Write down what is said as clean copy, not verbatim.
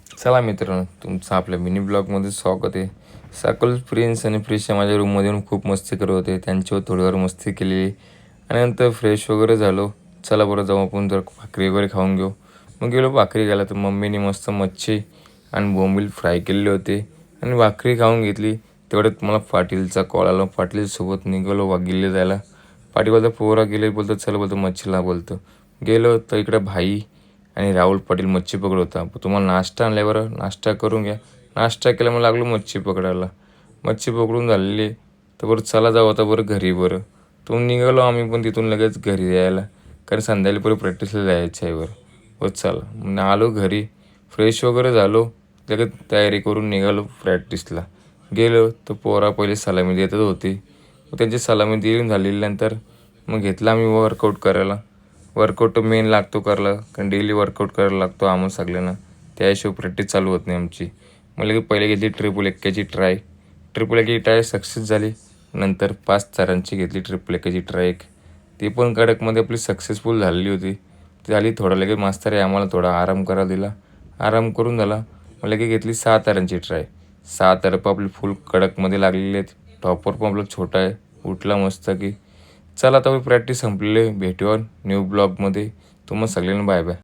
चला मित्रांनो, तुमचं आपल्या मिनी ब्लॉगमध्ये स्वागत आहे. सकाळ प्रिन्स आणि प्रिन्सच्या माझ्या रूममध्ये येऊन खूप मस्ती करत होते. त्यांच्यावर थोडीवर मस्ती केली आणि नंतर फ्रेश वगैरे झालो. चला बरं जाऊ आपण जर भाकरी वगैरे खाऊन घेऊ. मग गेलो भाकरी घ्यायला, तर मम्मीने मस्त मच्छी आणि बोंबील फ्राय केलेले होते आणि भाकरी खाऊन घेतली. तेवढ्यात मला पाटीलचा कॉल आला. पाटीलसोबत निघालो वागिल्ले जायला. पाटील बोलतो पोरा गेले, बोलतो चल, बोलतो मच्छीला, बोलतो गेलो. तर इकडे भाई आणि राहुल पाटील मच्छी पकड होता. तुम्हाला नाश्ता आणल्यावर नाश्ता करून घ्या. नाश्ता केला, मग लागलो मच्छी पकडायला. मच्छी पकडून झालेली तर बरं चला जाऊ आता बरं घरी. बरं तो निघालो आम्ही पण तिथून लगेच घरी यायला, कारण संध्याकाळी परत प्रॅक्टिसला जायचं आहे. बरं चला मग आलो घरी, फ्रेश वगैरे झालो, लगेच तयारी करून निघालो प्रॅक्टिसला. गेलो तर पोरा पहिले सलामी देतच होती. मग त्यांची सलामी दिली झाल्यानंतर मग घेतला आम्ही वर्कआउट करायला. वर्कआउट मेन लागतो करायला, कारण डेली वर्कआउट करायला लागतो आम्हाला सगळ्यांना. त्याशिवाय प्रॅक्टिस चालू होत नाही आमची. मला की पहिले घेतली ट्रिपल एक्क्याची ट्राय. ट्रिपल एक्काची ट्राय सक्सेस झाली. नंतर 5 चारांची घेतली ट्रिपल एक्काची ट्राय. ती पण कडकमध्ये आपली सक्सेसफुल झालेली होती. ती झाली. थोडा लगेच मास्तरने आम्हाला थोडा आराम करायला दिला. आराम करून झाला. मला की घेतली 6 तारांची ट्राय. 6 तार पण आपली फुल कडकमध्ये लागलेली आहेत. टॉपर पण आपला छोटा आहे, उठला मस्त की. चला आता प्रॅक्टिस संपलेली. भेटूया न्यू ब्लॉगमध्ये. तुम्हाला सगळ्यांना बाय बाय.